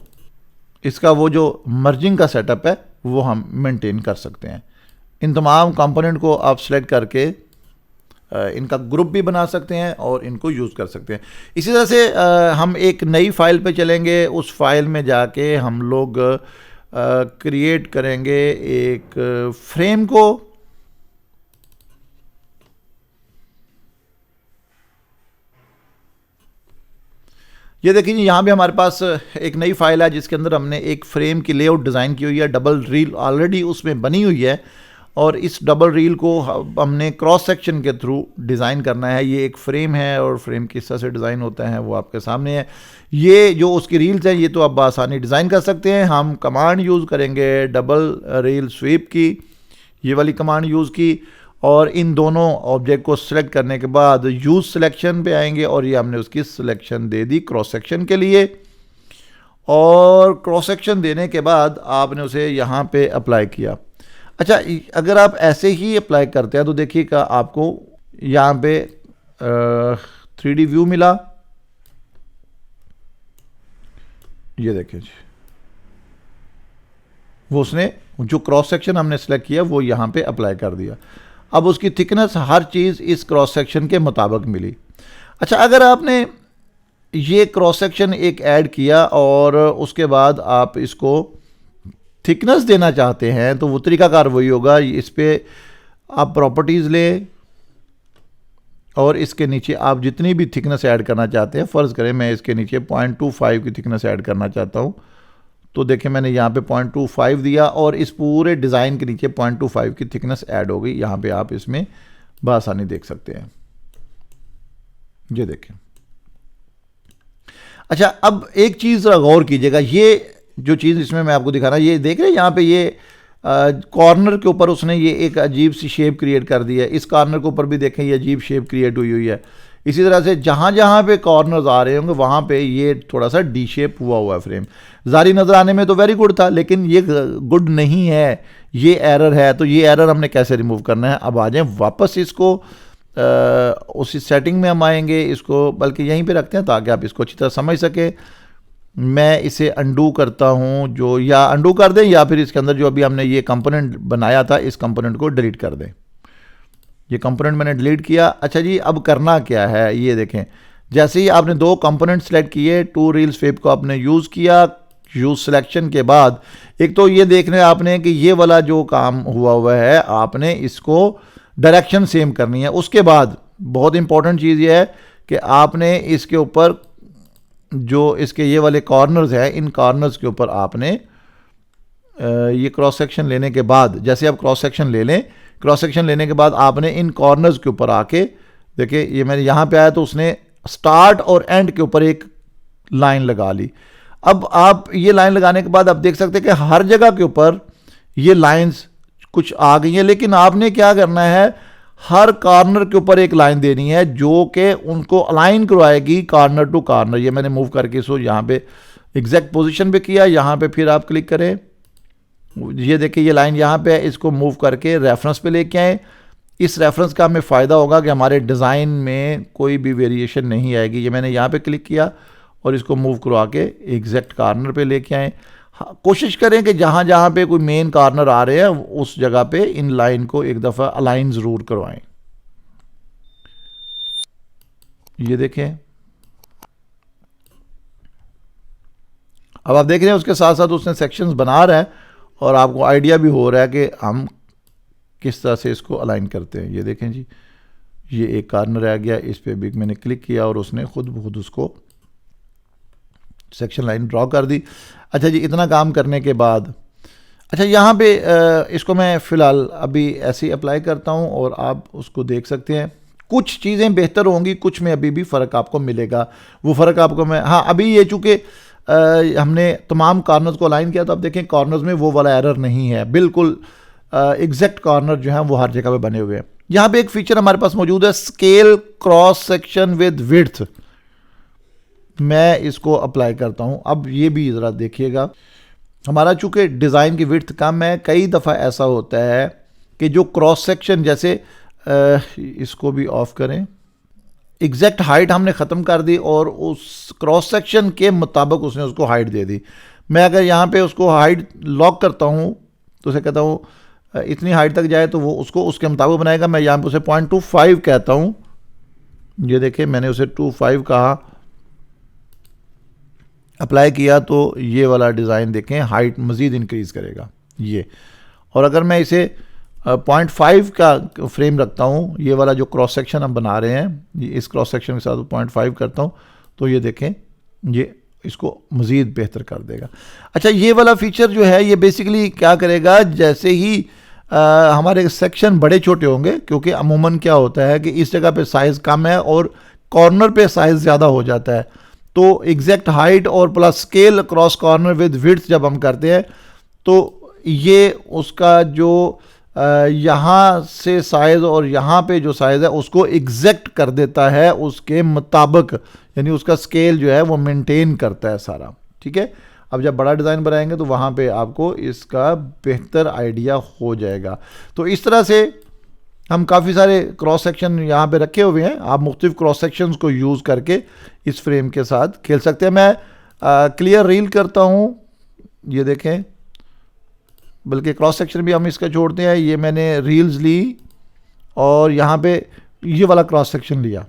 इसका वो जो मर्जिंग का सेटअप है वो हम मेंटेन कर सकते हैं। इन तमाम कंपोनेंट को आप सेलेक्ट करके इनका ग्रुप भी बना सकते हैं और इनको यूज़ कर सकते हैं। इसी तरह से हम एक नई फाइल पे चलेंगे, उस फाइल में जाके हम लोग क्रिएट करेंगे एक फ्रेम को। ये देखिए, यहाँ भी हमारे पास एक नई फाइल है जिसके अंदर हमने एक फ्रेम की लेआउट डिज़ाइन की हुई है। डबल रील ऑलरेडी उसमें बनी हुई है, और इस डबल रील को हमने क्रॉस सेक्शन के थ्रू डिज़ाइन करना है। ये एक फ्रेम है, और फ्रेम किस तरह से डिज़ाइन होता है वो आपके सामने है। ये जो उसकी रील्स हैं ये तो आप आसानी डिज़ाइन कर सकते हैं। हम कमांड यूज़ करेंगे डबल रील स्वीप की, ये वाली कमांड यूज़ की, और इन दोनों ऑब्जेक्ट को सिलेक्ट करने के बाद यूज़ सिलेक्शन पे आएंगे, और ये हमने उसकी सिलेक्शन दे दी क्रॉस सेक्शन के लिए। और क्रॉस सेक्शन देने के बाद आपने उसे यहाँ पे अप्लाई किया। अच्छा, अगर आप ऐसे ही अप्लाई करते हैं तो देखिएगा आपको यहाँ पे 3D व्यू मिला। ये देखिए जी, वो उसने जो क्रॉस सेक्शन हमने सेलेक्ट किया वो यहाँ पे अप्लाई कर दिया। अब उसकी थिकनेस हर चीज़ इस क्रॉस सेक्शन के मुताबिक मिली। अच्छा, अगर आपने ये क्रॉस सेक्शन एक ऐड किया और उसके बाद आप इसको थिकनेस देना चाहते हैं तो वो तरीकाकार वही होगा। इस पर आप प्रॉपर्टीज़ लें और इसके नीचे आप जितनी भी थिकनेस ऐड करना चाहते हैं, फ़र्ज़ करें मैं इसके नीचे 0.25 की थिकनेस ऐड करना चाहता हूँ, तो देखिए मैंने यहाँ पे 0.25 दिया और इस पूरे डिज़ाइन के नीचे 0.25 की थिकनेस ऐड हो गई। यहाँ पे आप इसमें बआसानी देख सकते हैं, ये देखें। अच्छा, अब एक चीज़ गौर कीजिएगा, ये जो चीज़ इसमें मैं आपको दिखा रहा, ये देख रहे हैं यहाँ पे ये कॉर्नर के ऊपर उसने ये एक अजीब सी शेप क्रिएट कर दी है। इस कॉर्नर के ऊपर भी देखें ये अजीब शेप क्रिएट हुई हुई है। इसी तरह से जहाँ जहाँ पे कॉर्नर्स आ रहे होंगे वहाँ पे ये थोड़ा सा डी शेप हुआ हुआ है फ्रेम। जारी नज़र आने में तो वेरी गुड था, लेकिन ये गुड नहीं है, ये एरर है। तो ये एरर हमने कैसे रिमूव करना है? अब आ जाएं वापस इसको उसी सेटिंग में हम आएंगे, इसको बल्कि यहीं पे रखते हैं ताकि आप इसको अच्छी तरह समझ सके। मैं इसे अंडू करता हूं, जो या अंडू कर दें या फिर इसके अंदर जो अभी हमने ये कंपोनेंट बनाया था इस कंपोनेंट को डिलीट कर दें। ये कंपोनेंट मैंने डिलीट किया। अच्छा जी, अब करना क्या है ये देखें। जैसे ही आपने दो कंपोनेंट सेलेक्ट किए, टू रील स्वेप को आपने यूज़ किया, यूज सिलेक्शन के बाद एक तो ये देखना आपने कि ये वाला जो काम हुआ है आपने इसको डायरेक्शन सेम करनी है। उसके बाद बहुत इंपॉर्टेंट चीज़ ये है कि आपने इसके ऊपर जो इसके ये वाले कॉर्नर्स हैं, इन कॉर्नर्स के ऊपर आपने ये क्रॉस सेक्शन लेने के बाद, जैसे आप क्रॉस सेक्शन ले लें, क्रॉस सेक्शन लेने के बाद आपने इन कॉर्नर्स के ऊपर आके देखिए, ये मैंने यहाँ पे आया तो उसने स्टार्ट और एंड के ऊपर एक लाइन लगा ली। अब आप ये लाइन लगाने के बाद आप देख सकते हैं कि हर जगह के ऊपर ये लाइंस कुछ आ गई हैं, लेकिन आपने क्या करना है, हर कॉर्नर के ऊपर एक लाइन देनी है जो कि उनको अलाइन करवाएगी कॉर्नर टू कॉर्नर। ये मैंने मूव करके इसको यहाँ पे एग्जैक्ट पोजीशन पे किया। यहाँ पे फिर आप क्लिक करें, ये देखिए ये लाइन यहाँ पे है, इसको मूव करके रेफरेंस पे लेके आए। इस रेफरेंस का हमें फ़ायदा होगा कि हमारे डिज़ाइन में कोई भी वेरिएशन नहीं आएगी। ये मैंने यहाँ पे क्लिक किया और इसको मूव करवा के एग्जैक्ट कॉर्नर पे लेके आए। कोशिश करें कि जहाँ जहाँ पे कोई मेन कॉर्नर आ रहे हैं उस जगह पे इन लाइन को एक दफ़ा अलाइन ज़रूर करवाएं। ये देखें, अब आप देख रहे हैं उसके साथ साथ उसने सेक्शंस बना रहा है और आपको आइडिया भी हो रहा है कि हम किस तरह से इसको अलाइन करते हैं। ये देखें जी, ये एक कॉर्नर रह गया, इस पर भी मैंने क्लिक किया और उसने खुद ब खुद उसको सेक्शन लाइन ड्रॉ कर दी। अच्छा जी, इतना काम करने के बाद अच्छा यहाँ पे इसको मैं फ़िलहाल अभी ऐसे ही अप्लाई करता हूँ और आप उसको देख सकते हैं। कुछ चीज़ें बेहतर होंगी, कुछ में अभी भी फ़र्क आपको मिलेगा। वो फ़र्क आपको मैं अभी ये चूँकि हमने तमाम कॉर्नर्स को अलाइन किया तो आप देखें कॉर्नर्स में वो वाला एरर नहीं है, बिल्कुल एग्जैक्ट कॉर्नर जो है वो हर जगह पे बने हुए हैं। यहाँ पे एक फीचर हमारे पास मौजूद है, scale cross section with width. मैं इसको अप्लाई करता हूँ। अब ये भी ज़रा देखिएगा, हमारा चूँकि डिज़ाइन की विड्थ कम है, कई दफ़ा ऐसा होता है कि जो क्रॉस सेक्शन, जैसे इसको भी ऑफ करें, एग्जैक्ट हाइट हमने ख़त्म कर दी और उस क्रॉस सेक्शन के मुताबिक उसने उसको हाइट दे दी। मैं अगर यहाँ पे उसको हाइट लॉक करता हूँ तो उसे कहता हूँ इतनी हाइट तक जाए तो वो उसको उसके मुताबिक बनाएगा। मैं यहाँ पे उसे 0.25 कहता हूँ। ये देखिए मैंने उसे 2.5 कहा, अप्लाई किया तो ये वाला डिज़ाइन देखें हाइट मज़ीद इंक्रीज़ करेगा ये। और अगर मैं इसे 0.5 का फ्रेम रखता हूँ, ये वाला जो क्रॉस सेक्शन हम बना रहे हैं, ये इस क्रॉस सेक्शन के साथ 0.5 करता हूँ तो ये देखें ये इसको मज़ीद बेहतर कर देगा। अच्छा, ये वाला फीचर जो है ये बेसिकली क्या करेगा, जैसे ही हमारे सेक्शन बड़े छोटे होंगे, क्योंकि अमूमन क्या होता है कि इस जगह पे साइज़ कम है और कॉर्नर पे साइज़ ज़्यादा हो जाता है, तो एग्जैक्ट हाइट और plus scale cross corner with width जब हम करते हैं तो ये उसका जो यहाँ से साइज़ और यहाँ पे जो साइज़ है उसको एग्जैक्ट कर देता है उसके मुताबिक, यानी उसका स्केल जो है वो मेंटेन करता है सारा। ठीक है, अब जब बड़ा डिज़ाइन बनाएंगे तो वहाँ पे आपको इसका बेहतर आइडिया हो जाएगा। तो इस तरह से हम काफ़ी सारे क्रॉस सेक्शन यहाँ पे रखे हुए हैं, आप मुख्तलिफ क्रॉस सेक्शंस को यूज़ करके इस फ्रेम के साथ खेल सकते हैं। मैं क्लियर रील करता हूँ, ये देखें, बल्कि क्रॉस सेक्शन भी हम इसका छोड़ते हैं। ये मैंने रील्स ली और यहाँ पे ये वाला क्रॉस सेक्शन लिया।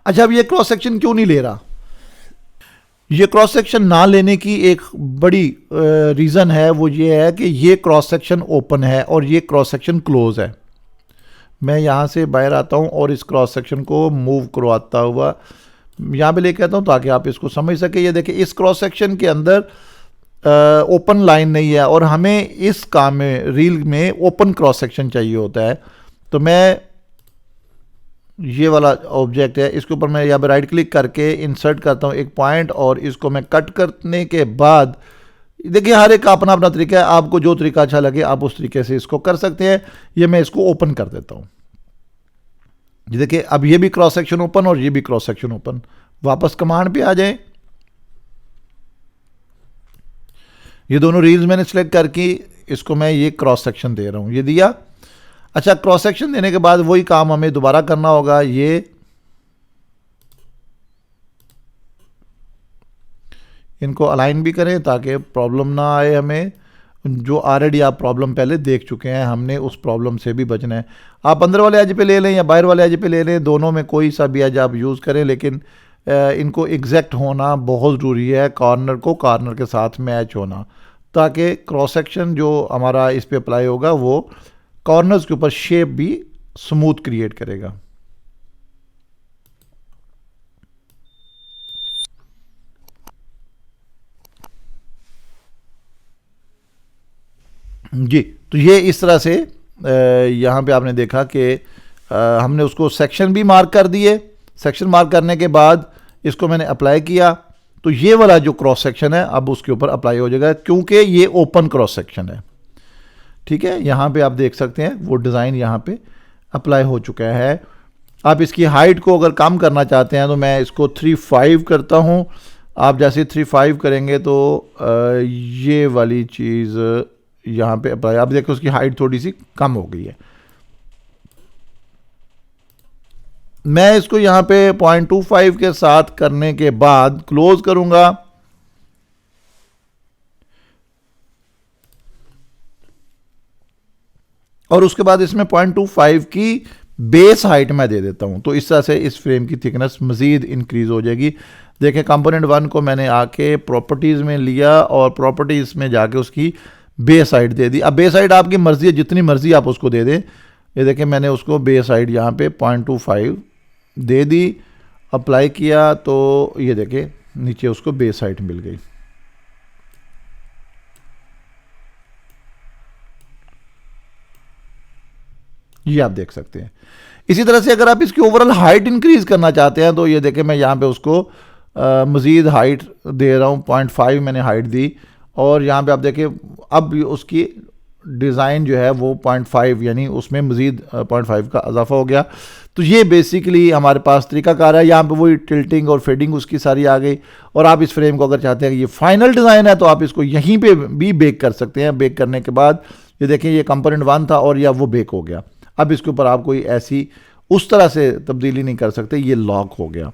अच्छा, अब ये क्रॉस सेक्शन क्यों नहीं ले रहा? ये क्रॉस सेक्शन ना लेने की एक बड़ी रीज़न है, वो ये है कि ये क्रॉस सेक्शन ओपन है और ये क्रॉस सेक्शन क्लोज है। मैं यहाँ से बाहर आता हूँ और इस क्रॉस सेक्शन को मूव करवाता हुआ यहाँ पे लेके आता हूँ ताकि आप इसको समझ सके। ये देखिए, इस क्रॉस सेक्शन के अंदर ओपन लाइन नहीं है और हमें इस काम में रील में ओपन क्रॉस सेक्शन चाहिए होता है। तो मैं ये वाला ऑब्जेक्ट है, इसके ऊपर मैं यहाँ पे राइट क्लिक करके इंसर्ट करता हूँ एक पॉइंट और इसको मैं कट करने के बाद देखिए हर एक का अपना अपना तरीका है, आपको जो तरीका अच्छा लगे आप उस तरीके से इसको कर सकते हैं। ये मैं इसको ओपन कर देता हूँ। ये देखिए अब ये भी क्रॉस सेक्शन ओपन और ये भी क्रॉस सेक्शन ओपन। वापस कमांड पे आ जाए, ये दोनों रील्स मैंने सिलेक्ट करके इसको मैं ये क्रॉस सेक्शन दे रहा हूँ, ये दिया। अच्छा, क्रॉस सेक्शन देने के बाद वही काम हमें दोबारा करना होगा। ये इनको अलाइन भी करें ताकि प्रॉब्लम ना आए हमें, जो ऑलरेडी आप प्रॉब्लम पहले देख चुके हैं, हमने उस प्रॉब्लम से भी बचना है। आप अंदर वाले एज पे ले लें या बाहर वाले एज पे ले लें, दोनों में कोई सा भी एज आप यूज़ करें, लेकिन इनको एग्जैक्ट होना बहुत ज़रूरी है। कॉर्नर को कॉर्नर के साथ मैच होना, ताकि क्रॉस सेक्शन जो हमारा इस पे अप्लाई होगा वो कॉर्नर्स के ऊपर शेप भी स्मूथ क्रिएट करेगा। जी, तो ये इस तरह से यहाँ पे आपने देखा कि हमने उसको सेक्शन भी मार्क कर दिए। सेक्शन मार्क करने के बाद इसको मैंने अप्लाई किया, तो ये वाला जो क्रॉस सेक्शन है अब उसके ऊपर अप्लाई हो जाएगा, क्योंकि ये ओपन क्रॉस सेक्शन है। ठीक है, यहाँ पे आप देख सकते हैं वो डिज़ाइन यहाँ पे अप्लाई हो चुका है। आप इसकी हाइट को अगर कम करना चाहते हैं तो मैं इसको 3.5 करता हूँ। आप जैसे 3.5 करेंगे तो ये वाली चीज़ यहाँ पे अप्लाई, आप देखो उसकी हाइट थोड़ी सी कम हो गई है। मैं इसको यहाँ पे 0.25 के साथ करने के बाद क्लोज करूंगा। और उसके बाद इसमें 0.25 की बेस हाइट मैं दे देता हूं, तो इस तरह से इस फ्रेम की थिकनेस मजीद इंक्रीज हो जाएगी। देखें, कंपोनेंट 1 को मैंने आके प्रॉपर्टीज में लिया और प्रॉपर्टीज में जाके उसकी बेस हाइट दे दी। अब बेस हाइट आपकी मर्जी है, जितनी मर्जी आप उसको दे दें। ये देखें, मैंने उसको बेस हाइट यहाँ पे 0.25 दे दी, अप्लाई किया, तो ये देखें नीचे उसको बेस हाइट मिल गई। ये आप देख सकते हैं। इसी तरह से अगर आप इसकी ओवरऑल हाइट इंक्रीज करना चाहते हैं तो ये देखें, मैं यहाँ पे उसको मज़ीद हाइट दे रहा हूँ, 0.5 मैंने हाइट दी। और यहाँ पे आप देखें अब उसकी डिज़ाइन जो है वो 0.5 यानी उसमें मज़ीद 0.5 का इजाफा हो गया। तो ये बेसिकली हमारे पास तरीकाकार है। यहाँ पे वही टिल्टिंग और फेडिंग उसकी सारी आ गई। और आप इस फ्रेम को अगर चाहते हैं कि ये फाइनल डिज़ाइन है तो आप इसको यहीं पे भी बेक कर सकते हैं। बेक करने के बाद ये देखें, ये कंपोनेंट 1 था और या वो बेक हो गया। अब इसके ऊपर आप कोई ऐसी उस तरह से तब्दीली नहीं कर सकते, ये लॉक हो गया।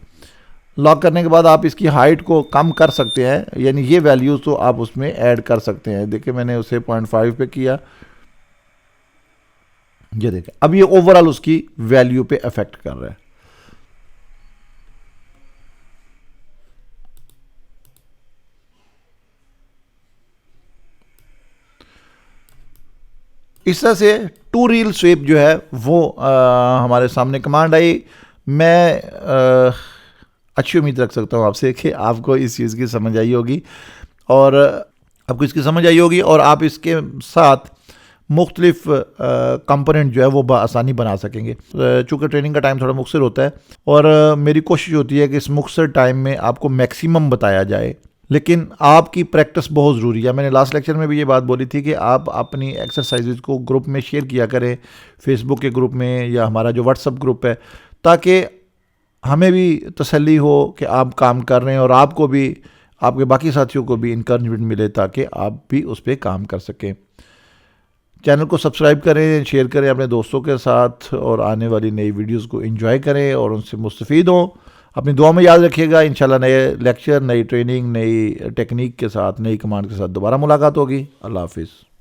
लॉक करने के बाद आप इसकी हाइट को कम कर सकते हैं, यानी ये वैल्यूज़ तो आप उसमें ऐड कर सकते हैं। देखिए, मैंने उसे 0.5 पे किया, ये देखें अब ये ओवरऑल उसकी वैल्यू पे अफेक्ट कर रहा है। इस तरह से टू रील स्वीप जो है वो हमारे सामने कमांड आई। मैं अच्छी उम्मीद रख सकता हूँ आपसे कि आपको इस चीज़ की समझ आई होगी और आप इसके साथ मुख्तलिफ कंपोनेंट जो है वो आसानी बना सकेंगे। चूँकि ट्रेनिंग का टाइम थोड़ा मुख्तसर होता है और मेरी कोशिश होती है कि इस मुख्तसर टाइम में आपको मैक्सिमम बताया जाए, लेकिन आपकी प्रैक्टिस बहुत ज़रूरी है। मैंने लास्ट लेक्चर में भी ये बात बोली थी कि आप अपनी एक्सरसाइजेज को ग्रुप में शेयर किया करें, फेसबुक के ग्रुप में या हमारा जो व्हाट्सअप ग्रुप है, ताकि हमें भी तसल्ली हो कि आप काम कर रहे हैं और आपको भी, आपके बाकी साथियों को भी इनकरेजमेंट मिले ताकि आप भी उस पर काम कर सकें। चैनल को सब्सक्राइब करें, शेयर करें अपने दोस्तों के साथ और आने वाली नई वीडियोस को एंजॉय करें और उनसे मुस्तफ़ीद हों। अपनी दुआ में याद रखिएगा। इंशाल्लाह नए लेक्चर, नई ट्रेनिंग, नई टेक्निक के साथ, नई कमांड के साथ दोबारा मुलाकात होगी। अल्लाह हाफिज़।